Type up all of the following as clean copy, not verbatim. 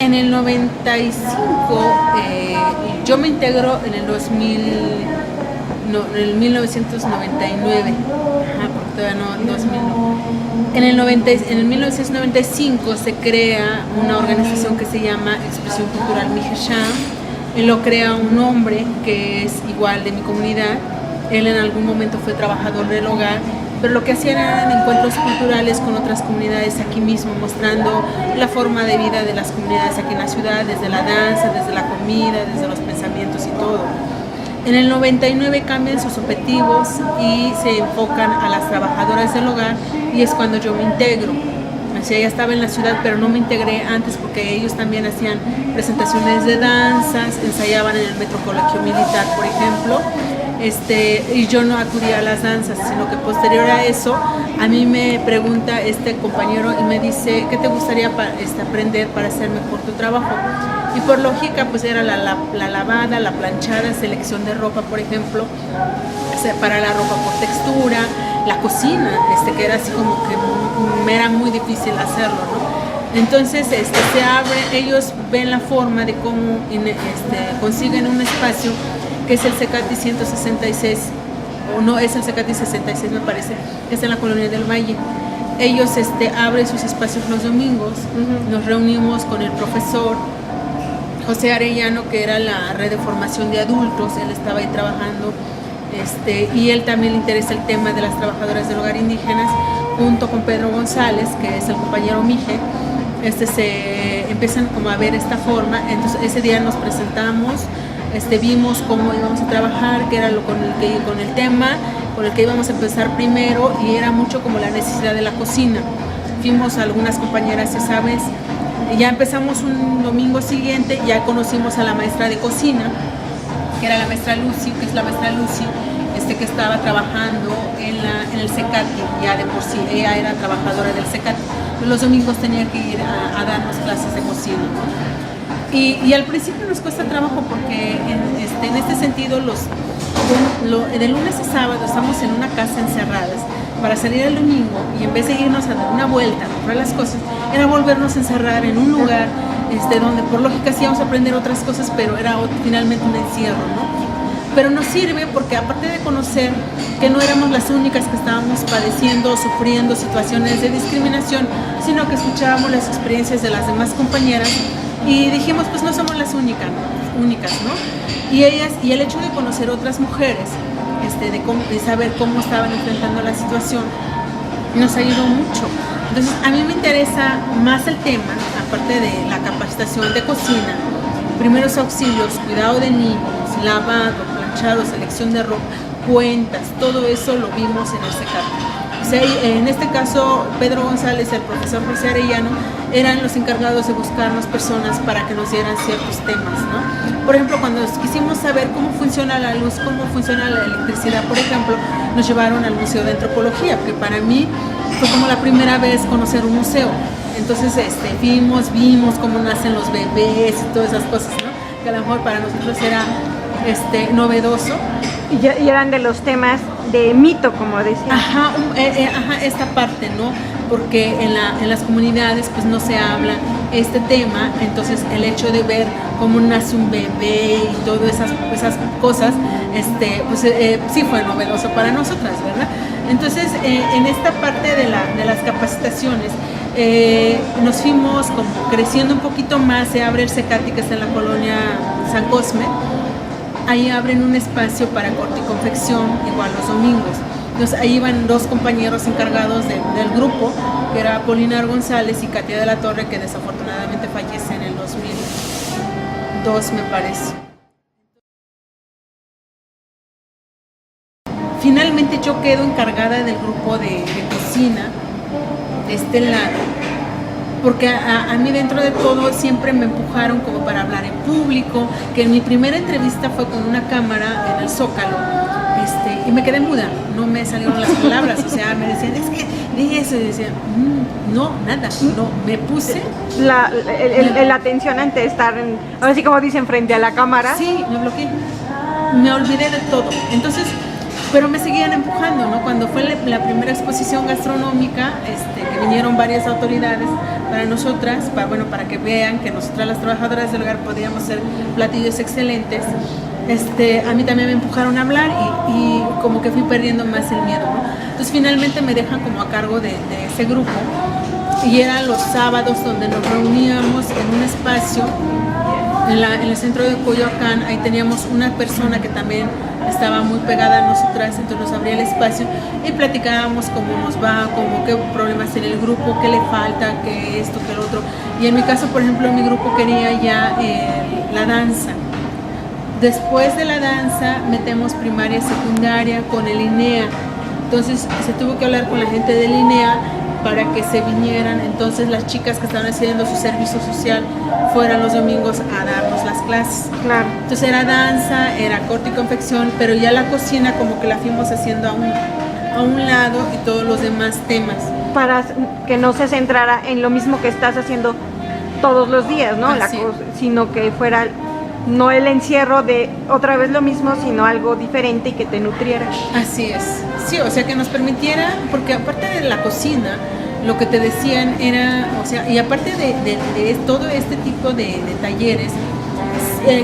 En el 95, yo me integro en el 2000, no, en el 1999, porque todavía no, 2000 no. En el 1995 se crea una organización que se llama Expresión Cultural Mijasham, y lo crea un hombre que es igual de mi comunidad. Él en algún momento fue trabajador del hogar, pero lo que hacían eran encuentros culturales con otras comunidades aquí mismo, mostrando la forma de vida de las comunidades aquí en la ciudad, desde la danza, desde la comida, desde los pensamientos y todo. En el 99 cambian sus objetivos y se enfocan a las trabajadoras del hogar, y es cuando yo me integro. O sea, ya estaba en la ciudad, pero no me integré antes porque ellos también hacían presentaciones de danzas, ensayaban en el Metro Colegio Militar, por ejemplo. Y yo no acudía a las danzas, sino que posterior a eso a mí me pregunta este compañero y me dice, ¿qué te gustaría aprender para hacer mejor tu trabajo? Y por lógica pues era la lavada, la planchada, selección de ropa, por ejemplo, separar la ropa por textura, la cocina, que era así como que me era muy difícil hacerlo, ¿no? Entonces se abre, ellos ven la forma de cómo consiguen un espacio que es el CECATI 166, o no, es el CECATI 66 me parece, que es en la Colonia del Valle. Ellos abren sus espacios los domingos, nos reunimos con el profesor José Arellano, que era la red de formación de adultos, él estaba ahí trabajando, y él también le interesa el tema de las trabajadoras del hogar indígenas, junto con Pedro González, que es el compañero Mije. Se empiezan como a ver esta forma. Entonces ese día nos presentamos, vimos cómo íbamos a trabajar, qué era con el tema con el que íbamos a empezar primero, y era mucho como la necesidad de la cocina. Fuimos a algunas compañeras, ya sabes, ya empezamos un domingo siguiente, ya conocimos a la maestra de cocina, que era la maestra Lucy, que es la maestra Lucy, que estaba trabajando en el CECATI, ya de por sí, ella era trabajadora del CECATI, pero los domingos tenía que ir a darnos clases de cocina, ¿no? Y al principio nos cuesta trabajo porque en este sentido de lunes a sábado estamos en una casa encerradas. Para salir el domingo y en vez de irnos a dar una vuelta, a comprar las cosas, era volvernos a encerrar en un lugar donde por lógica sí íbamos a aprender otras cosas, pero era finalmente un encierro, ¿no? Pero nos sirve porque aparte de conocer que no éramos las únicas que estábamos padeciendo o sufriendo situaciones de discriminación, sino que escuchábamos las experiencias de las demás compañeras y dijimos, pues no somos las únicas, ¿no? Y el hecho de conocer otras mujeres, de saber cómo estaban enfrentando la situación, nos ayudó mucho. Entonces a mí me interesa más el tema, aparte de la capacitación de cocina, primeros auxilios, cuidado de niños, lavado, planchado, selección de ropa, cuentas, todo eso lo vimos en el CECATI. O sea, en este caso, Pedro González, el profesor José Arellano, eran los encargados de buscarnos personas para que nos dieran ciertos temas, ¿no? Por ejemplo, cuando quisimos saber cómo funciona la luz, cómo funciona la electricidad, por ejemplo, nos llevaron al Museo de Antropología, que para mí fue como la primera vez conocer un museo. Entonces vimos cómo nacen los bebés y todas esas cosas, ¿no? Que a lo mejor para nosotros era novedoso. Y eran de los temas de mito, como decía. Ajá, esta parte, ¿no? Porque en las comunidades pues no se habla este tema, entonces el hecho de ver cómo nace un bebé y todas esas cosas, pues sí fue novedoso para nosotras, ¿verdad? Entonces en esta parte de las capacitaciones nos fuimos como creciendo un poquito más. Se abre el CECATI, que está en la colonia San Cosme. Ahí abren un espacio para corte y confección, igual los domingos. Entonces ahí iban dos compañeros encargados del grupo, que era Apolinar González y Katia de la Torre, que desafortunadamente fallece en el 2002, me parece. Finalmente yo quedo encargada del grupo de cocina de este lado, porque a mí dentro de todo siempre me empujaron como para hablar en público, que en mi primera entrevista fue con una cámara en el Zócalo, y me quedé muda, no me salieron las palabras, o sea, me decían, es que de eso, y decía, no, nada, no, me puse. La atención ante estar, así como dicen, frente a la cámara. Sí, me bloqueé, me olvidé de todo. Entonces, pero me seguían empujando, ¿no? Cuando fue la primera exposición gastronómica, que vinieron varias autoridades para nosotras, para que vean que nosotras las trabajadoras del hogar podíamos hacer platillos excelentes, a mí también me empujaron a hablar y como que fui perdiendo más el miedo, ¿no? Entonces finalmente me dejan como a cargo de ese grupo, y eran los sábados donde nos reuníamos en un espacio en el centro de Coyoacán. Ahí teníamos una persona que también estaba muy pegada a nosotras, entonces nos abría el espacio y platicábamos cómo nos va, como qué problemas tiene el grupo, qué le falta, qué esto, qué lo otro. Y en mi caso, por ejemplo, mi grupo quería ya la danza. Después de la danza metemos primaria y secundaria con el INEA. Entonces se tuvo que hablar con la gente del INEA para que se vinieran. Entonces las chicas que estaban haciendo su servicio social fueran los domingos a darnos las clases. Claro. Entonces era danza, era corte y confección, pero ya la cocina como que la fuimos haciendo a un lado, y todos los demás temas. Para que no se centrara en lo mismo que estás haciendo todos los días, ¿no? Sino que fuera no el encierro de otra vez lo mismo, sino algo diferente y que te nutriera. Así es. Sí, o sea, que nos permitiera, porque aparte de la cocina, lo que te decían era, o sea, y aparte de todo este tipo de talleres,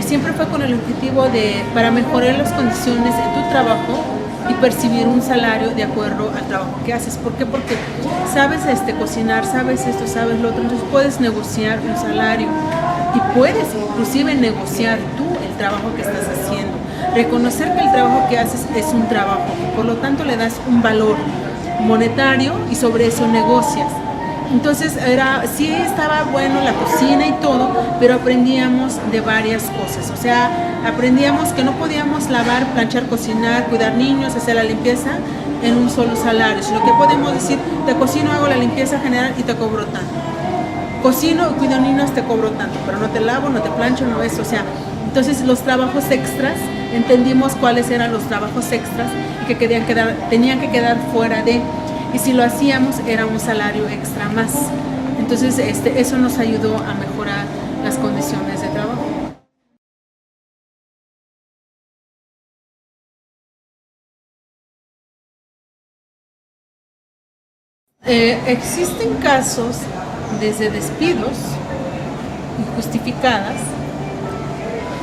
siempre fue con el objetivo para mejorar las condiciones de tu trabajo y percibir un salario de acuerdo al trabajo que haces. ¿Por qué? Porque sabes cocinar, sabes esto, sabes lo otro, entonces puedes negociar un salario y puedes inclusive negociar tú el trabajo que estás haciendo. Reconocer que el trabajo que haces es un trabajo, por lo tanto le das un valor monetario y sobre eso negocias. Entonces sí estaba bueno la cocina y todo, pero aprendíamos de varias cosas. O sea, aprendíamos que no podíamos lavar, planchar, cocinar, cuidar niños, hacer la limpieza en un solo salario, sino que podemos decir, te cocino, hago la limpieza general y te cobro tanto. Cocino, cuido niños, te cobro tanto, pero no te lavo, no te plancho, no eso. O sea, entonces los trabajos extras, entendimos cuáles eran los trabajos extras y que tenían que quedar fuera de, y si lo hacíamos era un salario extra más. Entonces eso nos ayudó a mejorar las condiciones de trabajo. Existen casos desde despidos injustificadas,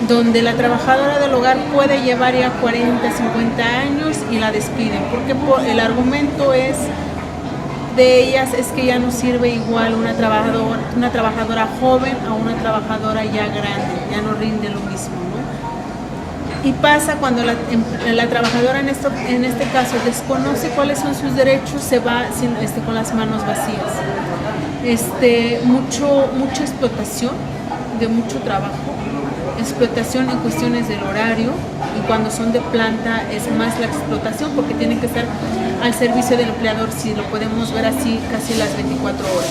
donde la trabajadora del hogar puede llevar ya 40, 50 años y la despiden, porque el argumento de ellas es que ya no sirve igual una trabajadora joven a una trabajadora ya grande, ya no rinde lo mismo, ¿no? Y pasa cuando la trabajadora en este caso desconoce cuáles son sus derechos, se va con las manos vacías. Mucha explotación de mucho trabajo, explotación en cuestiones del horario, y cuando son de planta es más la explotación porque tienen que estar al servicio del empleador, si lo podemos ver así, casi las 24 horas,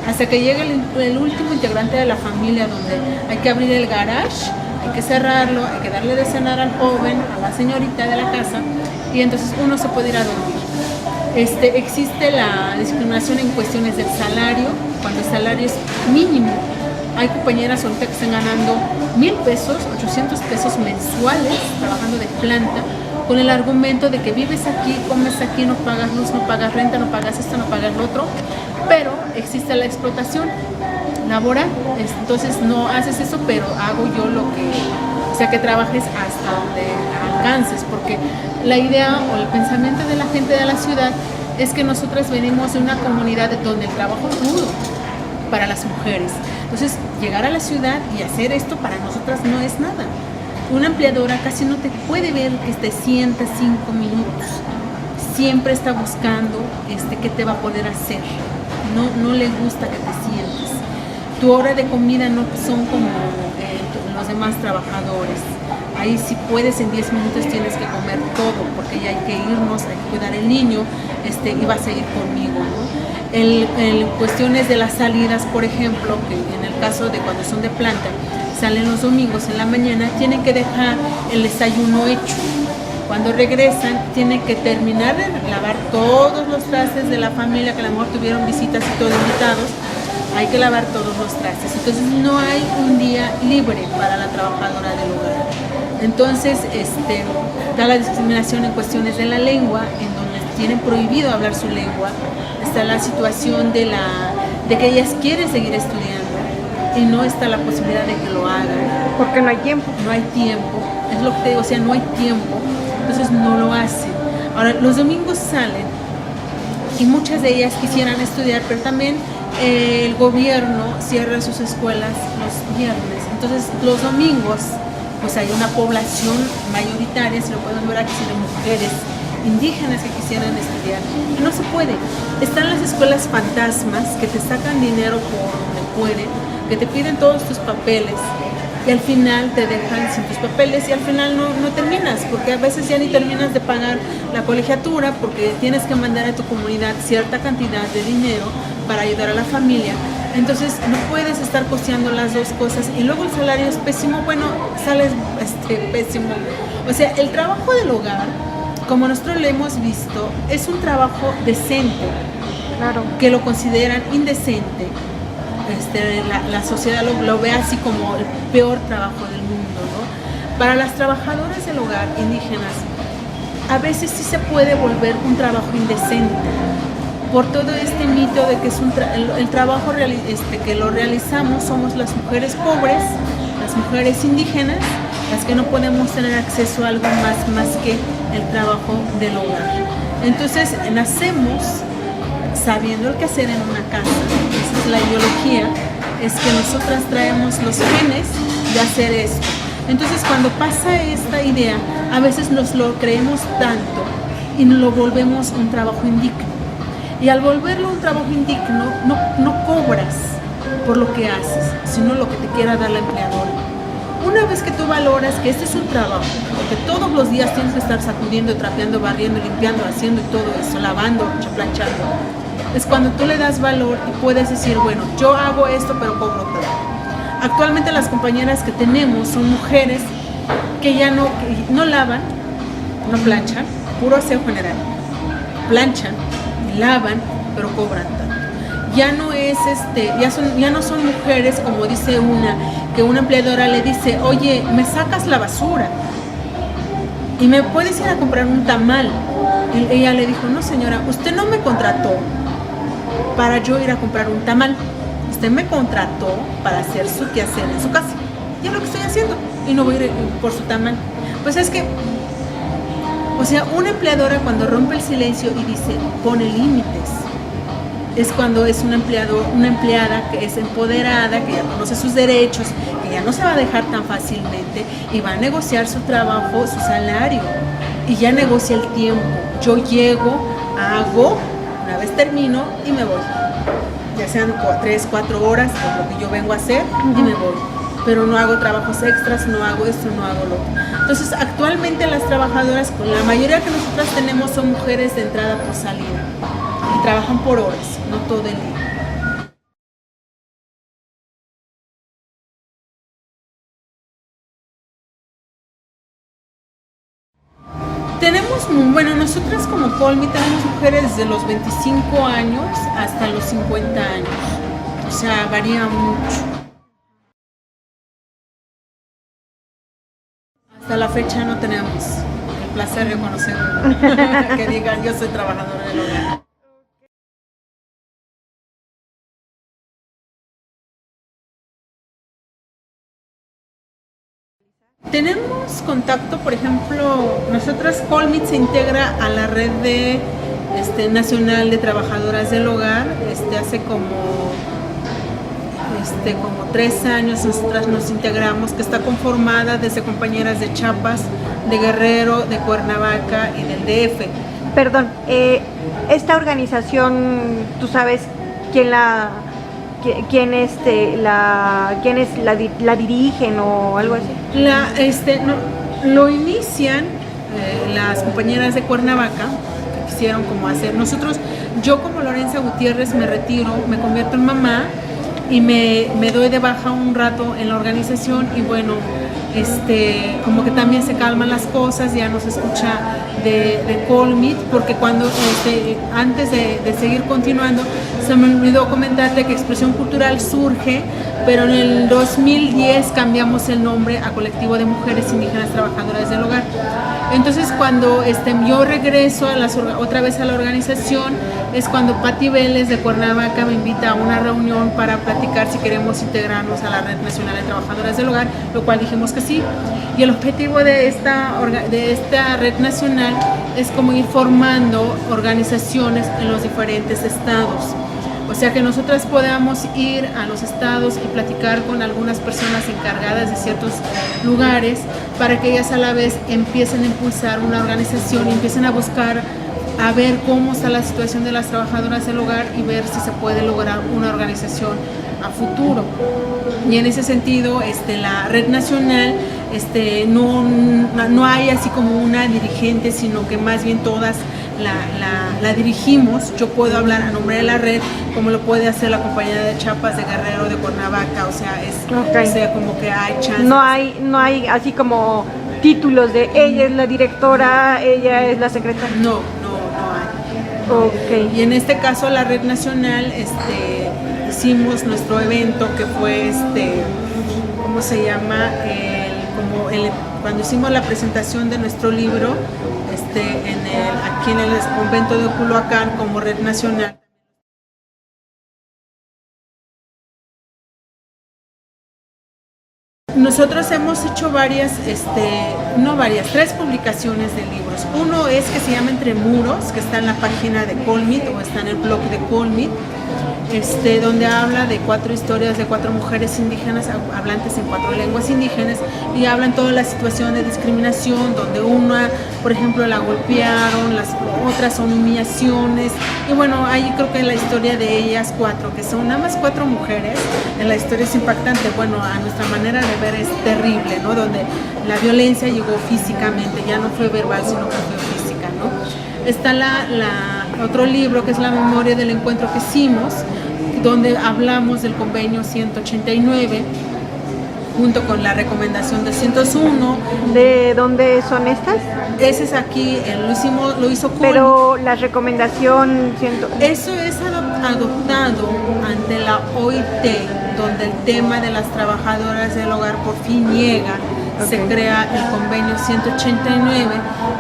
hasta que llegue el último integrante de la familia, donde hay que abrir el garage, hay que cerrarlo, hay que darle de cenar al joven, a la señorita de la casa, y entonces uno se puede ir a dormir. Existe la discriminación en cuestiones del salario, cuando el salario es mínimo. Hay compañeras ahorita que están ganando 1,000 pesos, 800 pesos mensuales trabajando de planta, con el argumento de que vives aquí, comes aquí, no pagas luz, no pagas renta, no pagas esto, no pagas lo otro, pero existe la explotación laboral. Entonces no haces eso, pero hago yo o sea, que trabajes hasta donde alcances, porque la idea o el pensamiento de la gente de la ciudad es que nosotras venimos de una comunidad donde el trabajo es duro para las mujeres. Entonces, llegar a la ciudad y hacer esto para nosotras no es nada. Una empleadora casi no te puede ver que te sientas 5 minutos. Siempre está buscando qué te va a poder hacer. No le gusta que te sientes. Tu hora de comida no son como los demás trabajadores. Ahí si puedes en 10 minutos tienes que comer todo, porque ya hay que irnos, hay que cuidar el niño, y vas a ir conmigo, ¿no? En cuestiones de las salidas, por ejemplo, que en el caso de cuando son de planta, salen los domingos en la mañana, tienen que dejar el desayuno hecho. Cuando regresan, tienen que terminar de lavar todos los trastes de la familia, que a lo mejor tuvieron visitas y todos invitados, hay que lavar todos los trastes. Entonces no hay un día libre para la trabajadora del hogar. Entonces, está la discriminación en cuestiones de la lengua, en donde tienen prohibido hablar su lengua. Está la situación de que ellas quieren seguir estudiando y no está la posibilidad de que lo hagan. Porque no hay tiempo. No hay tiempo, es lo que te digo, o sea, no hay tiempo, entonces no lo hacen. Ahora, los domingos salen y muchas de ellas quisieran estudiar, pero también el gobierno cierra sus escuelas los viernes. Entonces, los domingos, pues hay una población mayoritaria, si lo pueden ver aquí, de mujeres indígenas que quisieran estudiar. Y no se puede. Están las escuelas fantasmas que te sacan dinero por donde pueden, que te piden todos tus papeles y al final te dejan sin tus papeles y al final no terminas, porque a veces ya ni terminas de pagar la colegiatura porque tienes que mandar a tu comunidad cierta cantidad de dinero para ayudar a la familia. Entonces no puedes estar costeando las dos cosas y luego el salario es pésimo, bueno, sales pésimo. O sea, el trabajo del hogar, como nosotros lo hemos visto, es un trabajo decente, Claro. que lo consideran indecente. La sociedad lo ve así como el peor trabajo del mundo, ¿no? Para las trabajadoras del hogar indígenas, a veces sí se puede volver un trabajo indecente, por todo este mito de que es el trabajo que lo realizamos somos las mujeres pobres, las mujeres indígenas, las que no podemos tener acceso a algo más que el trabajo del hogar. Entonces nacemos sabiendo el que hacer en una casa. Esa es la ideología, es que nosotras traemos los genes de hacer esto. Entonces cuando pasa esta idea, a veces nos lo creemos tanto y lo volvemos un trabajo indigno. Y al volverlo un trabajo indigno, no cobras por lo que haces, sino lo que te quiera dar la empleadora. Una vez que tú valoras que este es un trabajo, porque todos los días tienes que estar sacudiendo, trapeando, barriendo, limpiando, haciendo y todo eso, lavando, planchando, es cuando tú le das valor y puedes decir, bueno, yo hago esto pero cobro todo. Actualmente las compañeras que tenemos son mujeres que ya no lavan, no planchan, puro aseo general, planchan, lavan, pero cobran tanto. Ya no es ya no son mujeres como dice que una empleadora le dice, oye, me sacas la basura y me puedes ir a comprar un tamal. Y ella le dijo, no señora, usted no me contrató para yo ir a comprar un tamal, usted me contrató para hacer su quehacer en su casa, y es lo que estoy haciendo, y no voy a ir por su tamal. Pues es que, o sea, una empleadora cuando rompe el silencio y dice, pone límites, es cuando es una empleada que es empoderada, que ya conoce sus derechos, que ya no se va a dejar tan fácilmente y va a negociar su trabajo, su salario, y ya negocia el tiempo. Yo llego, hago, una vez termino y me voy, ya sean 3, 4 horas por lo que yo vengo a hacer y me voy, pero no hago trabajos extras, no hago esto, no hago lo otro. Entonces actualmente las trabajadoras, la mayoría que nosotras tenemos son mujeres de entrada por salida y trabajan por horas, no todo el día. Tenemos, bueno, nosotras como Colmy tenemos mujeres desde los 25 años hasta los 50 años. O sea, varía mucho. Hasta la fecha no tenemos el placer de conocer que digan yo soy trabajadora del hogar. Tenemos contacto, por ejemplo, nosotras Colmy se integra a la red de nacional de trabajadoras del hogar. Hace como 3 años nosotras nos integramos, que está conformada desde compañeras de Chiapas, de Guerrero, de Cuernavaca y del DF. Perdón, esta organización, ¿tú sabes quién la dirigen o algo así? Lo inician las compañeras de Cuernavaca, que quisieron como hacer. Yo como Lorenza Gutiérrez me retiro, me convierto en mamá y me doy de baja un rato en la organización y bueno, como que también se calman las cosas, ya no se escucha de Colmy, porque cuando antes de seguir continuando se se me olvidó comentarte que Expresión Cultural surge, pero en el 2010 cambiamos el nombre a Colectivo de Mujeres Indígenas Trabajadoras del Hogar. Entonces cuando yo regreso otra vez a la organización, es cuando Pati Vélez de Cuernavaca me invita a una reunión para platicar si queremos integrarnos a la Red Nacional de Trabajadoras del Hogar, lo cual dijimos que sí. Y el objetivo de esta red nacional es como ir formando organizaciones en los diferentes estados. O sea, que nosotras podamos ir a los estados y platicar con algunas personas encargadas de ciertos lugares para que ellas a la vez empiecen a impulsar una organización y empiecen a buscar a ver cómo está la situación de las trabajadoras del hogar y ver si se puede lograr una organización a futuro. Y en ese sentido, la red nacional no hay así como una dirigente, sino que más bien todas la dirigimos. Yo puedo hablar a nombre de la red, como lo puede hacer la compañía de Chiapas, de Guerrero, de Cuernavaca, o sea, okay. O sea, como que hay chance. No hay así como títulos de ella es la directora, ella es la secretaria. No hay. Okay. Y en este caso la red nacional, hicimos nuestro evento que fue ¿cómo se llama? Cuando hicimos la presentación de nuestro libro, aquí en el convento de Culhuacán como red nacional. Nosotros hemos hecho tres publicaciones de libros. Uno es que se llama Entre Muros, que está en la página de Colmit o está en el blog de Colmit, donde habla de 4 historias de 4 mujeres indígenas hablantes en 4 lenguas indígenas y hablan toda la situación de discriminación, donde una, por ejemplo, la golpearon, las otras son humillaciones, y bueno, ahí creo que la historia de ellas 4, que son nada más 4 mujeres, en la historia es impactante. Bueno, a nuestra manera de ver es terrible, ¿no? Donde la violencia llegó físicamente, ya no fue verbal, sino que fue física, ¿no? Está otro libro que es La memoria del encuentro que hicimos, donde hablamos del convenio 189 junto con la recomendación de 101. ¿De dónde son estas? Ese es aquí, lo hizo Colmit. Pero la recomendación Eso es adoptado ante la OIT, donde el tema de las trabajadoras del hogar por fin llega. Okay. Se crea el convenio 189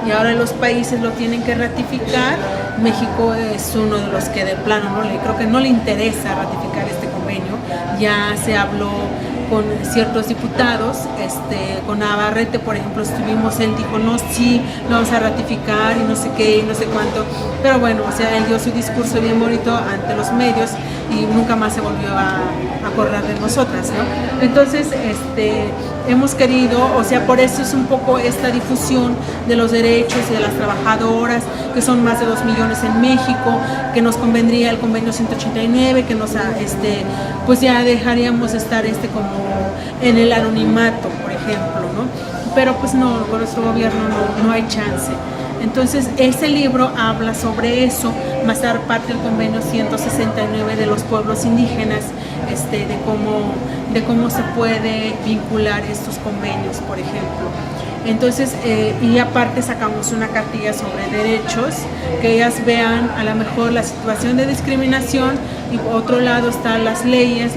y ahora los países lo tienen que ratificar. México es uno de los que de plano creo que no le interesa ratificar este convenio. Ya se habló con ciertos diputados, con Navarrete, por ejemplo, él dijo, no, sí, lo vamos a ratificar y no sé qué, y no sé cuánto, pero bueno, o sea, él dio su discurso bien bonito ante los medios y nunca más se volvió a acordar de nosotras, ¿no? Entonces, hemos querido, o sea, por eso es un poco esta difusión de los derechos de las trabajadoras, que son más de 2 millones en México, que nos convendría el convenio 189, que nos, pues ya dejaríamos estar como en el anonimato, por ejemplo, ¿no? Pero pues no, con nuestro gobierno no hay chance. Entonces, ese libro habla sobre eso, más dar parte del convenio 169 de los pueblos indígenas, de cómo se puede vincular estos convenios, por ejemplo. Entonces, y aparte sacamos una cartilla sobre derechos, que ellas vean a lo mejor la situación de discriminación, y por otro lado están las leyes,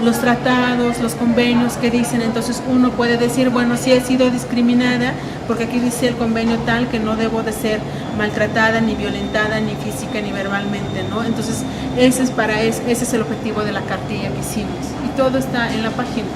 los tratados, los convenios que dicen. Entonces uno puede decir, bueno, sí he sido discriminada, porque aquí dice el convenio tal que no debo de ser maltratada, ni violentada, ni física, ni verbalmente, ¿no? Entonces ese es el objetivo de la cartilla que hicimos, y todo está en la página.